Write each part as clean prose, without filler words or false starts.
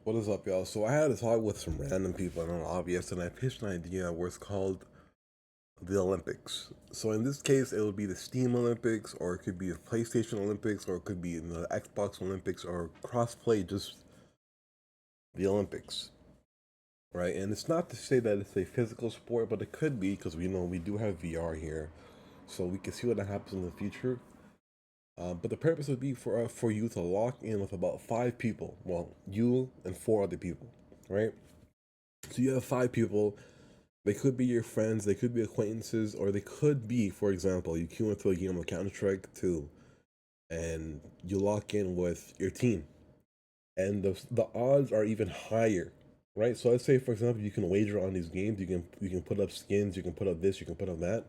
What is up, y'all? So I had a talk with some random people in an obvious, and I pitched an idea where it's called the Olympics. So in this case, it would be the Steam Olympics, or it could be the PlayStation Olympics, or it could be the Xbox Olympics, or crossplay, just the Olympics, right? And it's not to say that it's a physical sport, but it could be because we know we do have VR here, so we can see what happens in the future. But the purpose would be for you to lock in with about 5 people. Well, you and 4 other people, right? So you have 5 people. They could be your friends, they could be acquaintances, or they could be, for example, you queue into a game of Counter Strike 2 and you lock in with your team. And the odds are even higher, right? So let's say, for example, you can wager on these games, you can put up skins, you can put up this, you can put up that.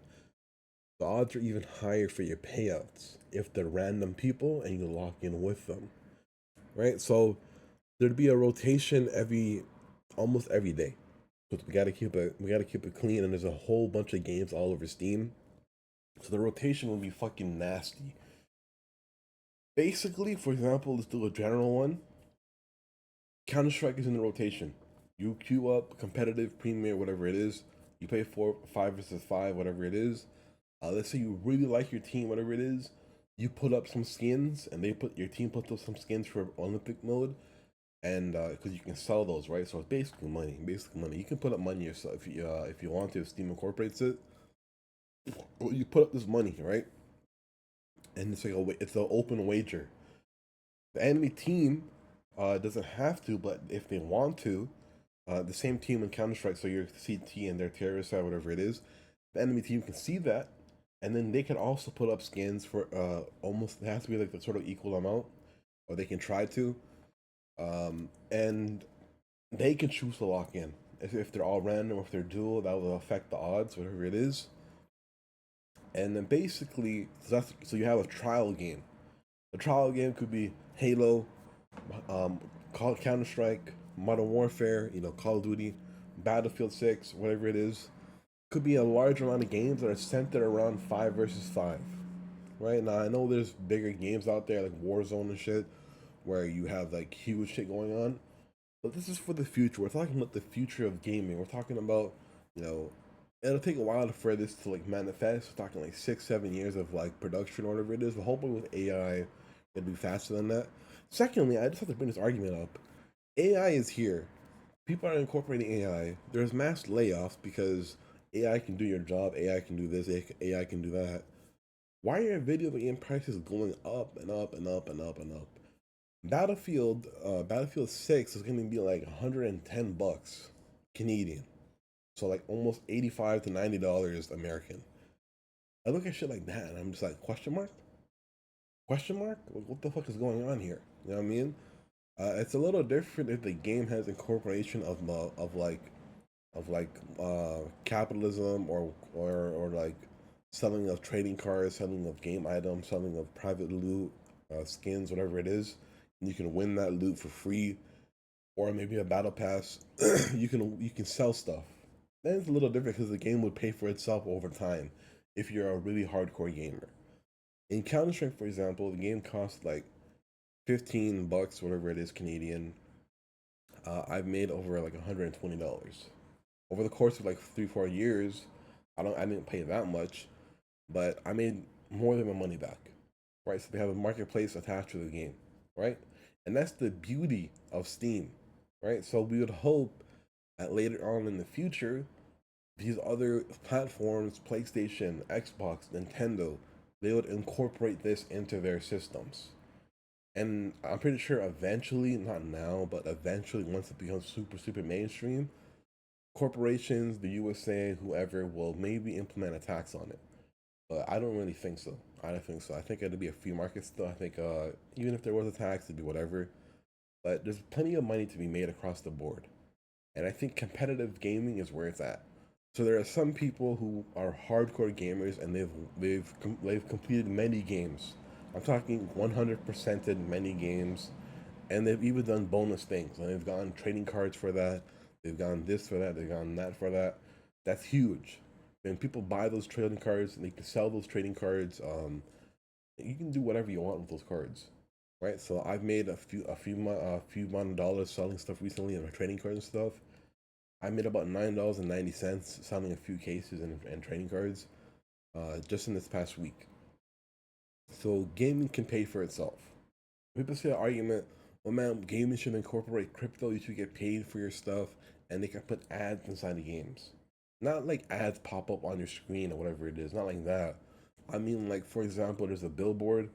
The odds are even higher for your payouts if they're random people and you lock in with them, right? So there'd be a rotation almost every day. But we gotta keep it clean, and there's a whole bunch of games all over Steam, so the rotation will be fucking nasty. Basically, for example, let's do a general one. Counter Strike is in the rotation. You queue up competitive, premier, whatever it is. You play 5 versus 5, whatever it is. Let's say you really like your team, whatever it is. You put up some skins, and your team puts up some skins for Olympic mode, and because you can sell those, right? So it's basically money. Basically money. You can put up money yourself if you want to. If Steam incorporates it, well, you put up this money, right? And it's an open wager. The enemy team doesn't have to, but if they want to, the same team in Counter Strike, so your CT and their terrorist side, whatever it is, the enemy team can see that, and then they can also put up skins for almost. It has to be like the sort of equal amount, or they can try to, and they can choose to lock in. If they're all random, or if they're dual, that will affect the odds, whatever it is. And then basically, so you have a trial game. The trial game could be Halo, um, Counter Strike, Modern Warfare, Call of Duty, Battlefield 6, whatever it is. Could be a large amount of games that are centered around 5 versus 5. Right now, I know there's bigger games out there like Warzone and shit, where you have like huge shit going on. But this is for the future. We're talking about the future of gaming. We're talking about, you know, it'll take a while for this to like manifest. We're talking like 6, 7 years of like production or whatever it is. But hopefully with AI, it'll be faster than that. Secondly, I just have to bring this argument up. AI is here. People are incorporating AI. There's mass layoffs because AI can do your job. AI can do this. AI can do that. Why are video game prices going up and up and up and up and up? Battlefield 6 is gonna be like $110 Canadian. So like almost 85 to $90 American. I look at shit like that and I'm just like, question mark? Question mark? What the fuck is going on here? You know what I mean? It's a little different if the game has incorporation of capitalism or like selling of trading cards, selling of game items, selling of private loot, skins, whatever it is. And you can win that loot for free, or maybe a battle pass. you can sell stuff. Then it's a little different because the game would pay for itself over time if you're a really hardcore gamer. In Counter Strike, for example, the game costs like $15, whatever it is Canadian. I've made over like $120 over the course of like 3, 4 years. I didn't pay that much, but I made more than my money back. Right, so they have a marketplace attached to the game, right? And that's the beauty of Steam, right? So we would hope that later on in the future, these other platforms, PlayStation, Xbox, Nintendo, they would incorporate this into their systems. And I'm pretty sure eventually, not now, but eventually, once it becomes super, super mainstream, corporations, the USA, whoever, will maybe implement a tax on it. But I don't really think so. I don't think so. I think it'd be a free market still. I think even if there was a tax, it'd be whatever. But there's plenty of money to be made across the board. And I think competitive gaming is where it's at. So there are some people who are hardcore gamers and they've completed many games. I'm talking 100%ed many games, and they've even done bonus things. And they've gotten trading cards for that. They've gotten this for that. They've gotten that for that. That's huge. And people buy those trading cards, and they can sell those trading cards. You can do whatever you want with those cards. right? So I've made a few amount of dollars selling stuff recently in my trading cards and stuff. I made about $9.90 selling a few cases and trading cards, just in this past week. So gaming can pay for itself. People say the argument, well, man, gaming should incorporate crypto. You should get paid for your stuff, and they can put ads inside the games. Not like ads pop up on your screen or whatever it is. Not like that. I mean, like for example, there's a billboard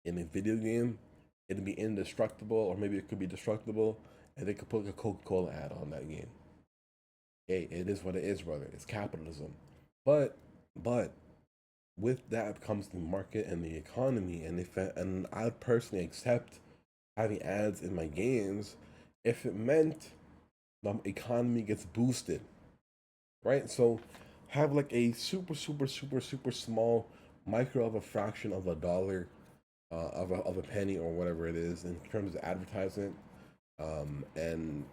in a video game. It'd be indestructible, or maybe it could be destructible, and they could put a Coca-Cola ad on that game. Hey, it is what it is, brother. It's capitalism. But, but with that comes the market and the economy, and I personally accept having ads in my games if it meant the economy gets boosted, right? So have like a super small micro of a fraction of a dollar, of a penny or whatever it is in terms of advertisement, and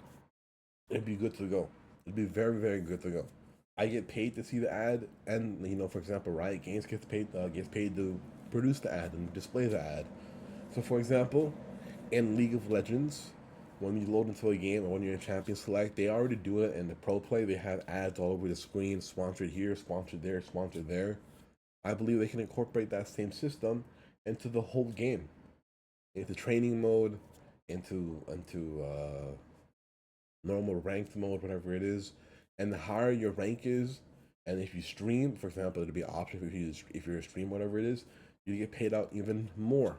it'd be good to go. It'd be very good to go. I get paid to see the ad, and for example, Riot Games gets paid to produce the ad and display the ad. So, for example, in League of Legends, when you load into a game or when you're in Champion Select, they already do it in the Pro Play. They have ads all over the screen, sponsored here, sponsored there, sponsored there. I believe they can incorporate that same system into the whole game, into training mode, into normal ranked mode, whatever it is. And the higher your rank is, and if you stream, for example, it'll be an option if you're a stream, whatever it is, you get paid out even more,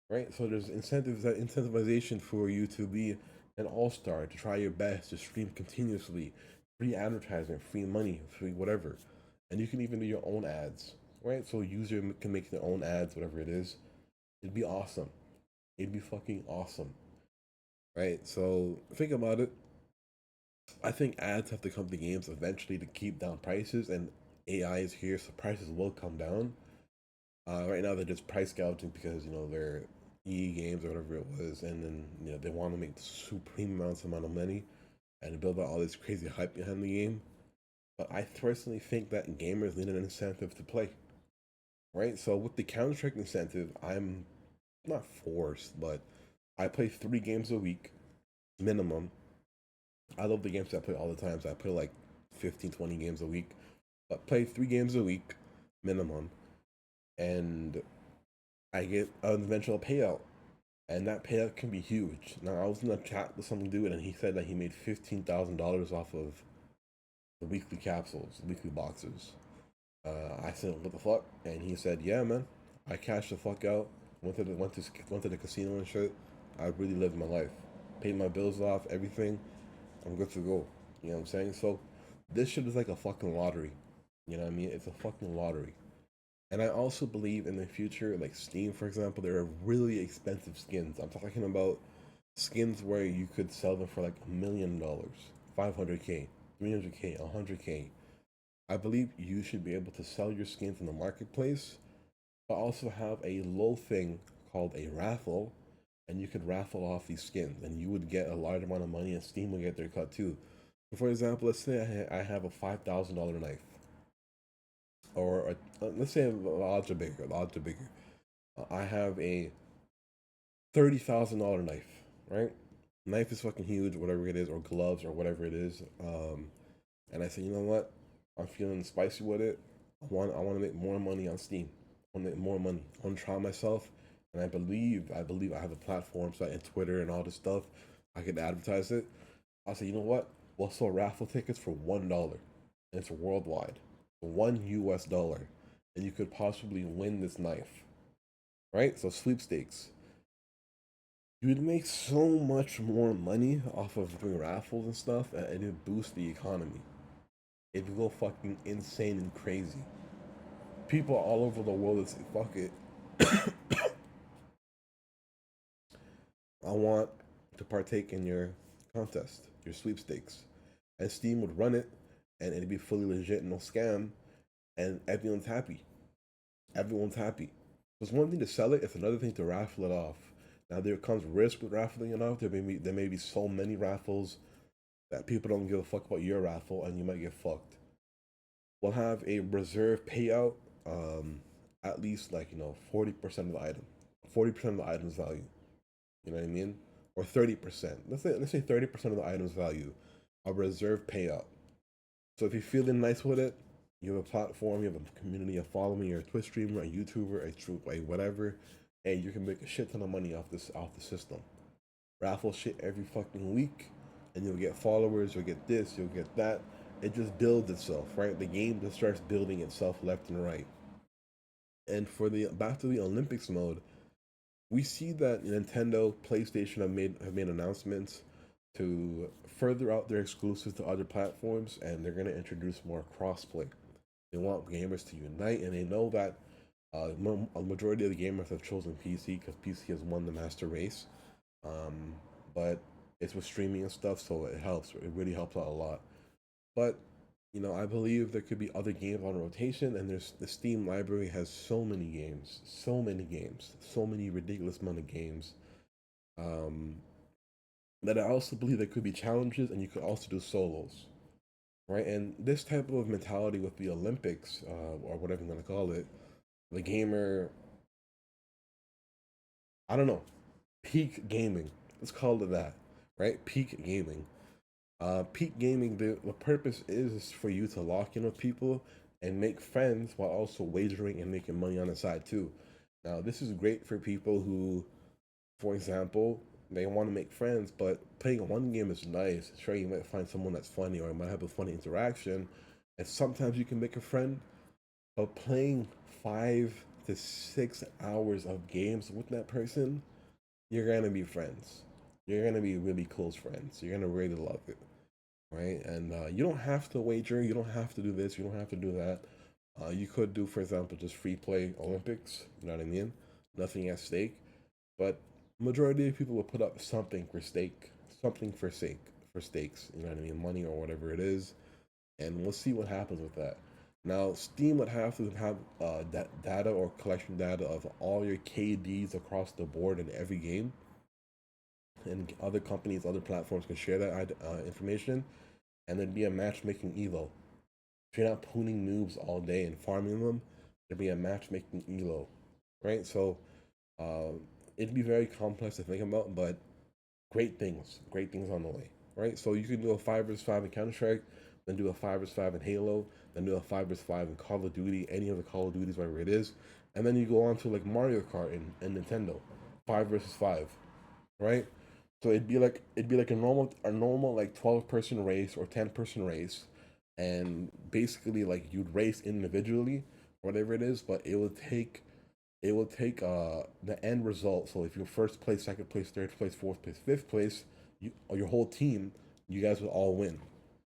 right? So there's incentivization for you to be an all-star, to try your best, to stream continuously, free advertisement, free money, free whatever, and you can even do your own ads, right? So a user can make their own ads, whatever it is. It'd be awesome. It'd be fucking awesome, right? So think about it. I think ads have to come to games eventually to keep down prices, and AI is here, so prices will come down. Right now, they're just price gouging because they're EA games or whatever it was, and then they want to make supreme amount of money and build out all this crazy hype behind the game. But I personally think that gamers need an incentive to play, right? So with the Counter Strike incentive, I'm not forced, but I play 3 games a week minimum. I love the games I play all the time, so I play like 15, 20 games a week. But play 3 games a week minimum, and I get an eventual payout, and that payout can be huge. Now, I was in a chat with some dude, and he said that he made $15,000 off of the weekly capsules, the weekly boxes. I said, "What the fuck?" And he said, "Yeah, man, I cashed the fuck out. Went to the casino and shit. I really lived my life, paid my bills off, everything. I'm good to go." You know what I'm saying? So, this shit is like a fucking lottery. You know what I mean? It's a fucking lottery. And I also believe in the future, like Steam, for example, there are really expensive skins. I'm talking about skins where you could sell them for like $1 million, 500K, 300K, 100K. I believe you should be able to sell your skins in the marketplace, but also have a low thing called a raffle, and you could raffle off these skins, and you would get a large amount of money, and Steam would get their cut too. So for example, let's say I have a $5,000 knife, or let's say the odds are bigger. The odds are bigger. I have a $30,000 knife, right? Knife is fucking huge, whatever it is, or gloves, or whatever it is. And I say, you know what? I'm feeling spicy with it. I want to make more money on Steam. I want to make more money. I want to try myself, and I believe I have a platform, so and Twitter and all this stuff. I could advertise it. I say, you know what? We'll sell raffle tickets for $1, and it's worldwide, $1, and you could possibly win this knife, right? So sweepstakes. You would make so much more money off of doing raffles and stuff, and it would boost the economy. It would go fucking insane and crazy. People all over the world would say, fuck it, I want to partake in your contest, your sweepstakes. And Steam would run it, and it'd be fully legit, no scam, and everyone's happy. Everyone's happy. So it's one thing to sell it, it's another thing to raffle it off. Now there comes risk with raffling it off. There may be so many raffles that people don't give a fuck about your raffle, and you might get fucked. We'll have a reserve payout, at least like 40% of the item, 40% of the item's value. You know what I mean? Or 30%. Let's say 30% of the item's value, a reserve payout. So if you're feeling nice with it, you have a platform, you have a community, a following, you're a Twitch streamer, a YouTuber, a whatever, and you can make a shit ton of money off the system. Raffle shit every fucking week, and you'll get followers, you'll get this, you'll get that. It just builds itself, right? The game just starts building itself left and right. And for the back to the Olympics mode, we see that Nintendo, PlayStation have made announcements to further out their exclusives to other platforms, and they're going to introduce more crossplay. They want gamers to unite, and they know that a majority of the gamers have chosen PC because PC has won the master race. Um, but it's with streaming and stuff, so it helps. It really helps out a lot. But I believe there could be other games on rotation, and there's the Steam library has so many ridiculous amount of games. Um, that I also believe there could be challenges, and you could also do solos, right? And this type of mentality with the Olympics, or whatever I'm gonna call it, the gamer, I don't know, peak gaming. Let's call it that, right? Peak gaming. Peak gaming. The purpose is for you to lock in with people and make friends while also wagering and making money on the side too. Now, this is great for people who, for example, they want to make friends, but playing one game is nice. Sure, you might find someone that's funny or you might have a funny interaction, and sometimes you can make a friend. But playing 5 to 6 hours of games with that person, you're gonna be friends. You're gonna be really close friends. You're gonna really love it, right? And you don't have to wager. You don't have to do this. You don't have to do that. You could do, for example, just free play Olympics. You know what I mean? Nothing at stake. But majority of people will put up something for stake, something for stakes. You know what I mean? Money or whatever it is, and we'll see what happens with that. Now, Steam would have to have that data or collection data of all your KDs across the board in every game, and other companies, other platforms can share that information, and there'd be a matchmaking elo. If you're not pooning noobs all day and farming them, there'd be a matchmaking elo, right? So uh, it'd be very complex to think about, but great things on the way, right? So you can do a 5 vs 5 in Counter Strike, then do a 5 vs 5 in Halo, then do a 5 vs 5 in Call of Duty, any of the Call of Duties, whatever it is, and then you go on to like Mario Kart in Nintendo, 5 vs 5, right? So it'd be like a normal like 12-person race or 10-person race, and basically like you'd race individually, whatever it is, but it will take the end result. So if you're first place, second place, third place, fourth place, fifth place, you or your whole team, you guys will all win,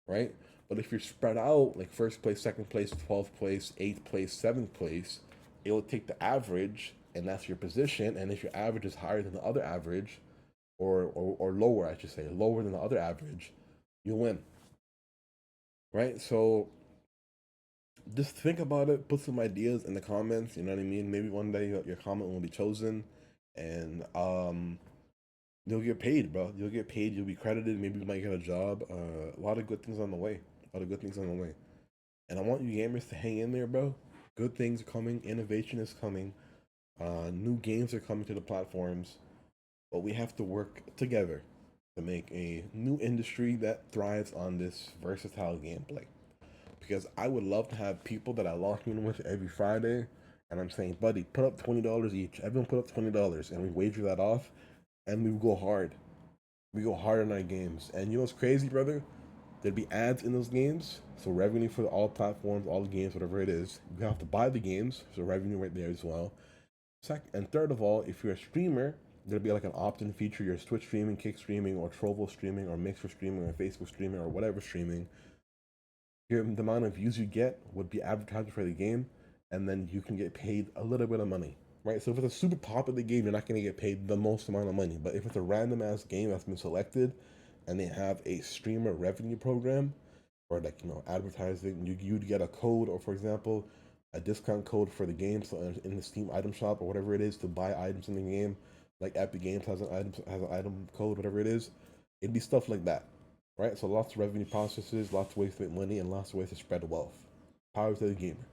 right? But if you're spread out, like first place, second place, 12th place, eighth place, seventh place, it will take the average, and that's your position. And if your average is higher than the other average, or lower, I should say, lower than the other average, you win, right? So just think about it. Put some ideas in the comments. You know what I mean? Maybe one day your comment will be chosen, and you'll get paid, bro. You'll get paid. You'll be credited. Maybe you might get a job. A lot of good things on the way. A lot of good things on the way. And I want you gamers to hang in there, bro. Good things are coming. Innovation is coming. New games are coming to the platforms, but we have to work together to make a new industry that thrives on this versatile gameplay. Because I would love to have people that I lock in with every Friday, and I'm saying, buddy, put up $20 each. Everyone put up $20, and we wager that off, and we go hard. We go hard on our games, and you know what's crazy, brother? There'd be ads in those games, so revenue for all platforms, all the games, whatever it is. You have to buy the games, so revenue right there as well. Second and third of all, if you're a streamer, there'll be like an opt-in feature. You're Twitch streaming, Kick streaming, or Trovo streaming, or Mixer streaming, or Facebook streaming, or whatever streaming. The amount of views you get would be advertised for the game, and then you can get paid a little bit of money, right? So if it's a super popular game, you're not going to get paid the most amount of money. But if it's a random ass game that's been selected, and they have a streamer revenue program, or like advertising, you'd get a code, or for example, a discount code for the game, so in the Steam item shop or whatever it is to buy items in the game, like Epic Games has an item code, whatever it is. It'd be stuff like that, right? So lots of revenue processes, lots of ways to make money, and lots of ways to spread wealth. Power to the gamer.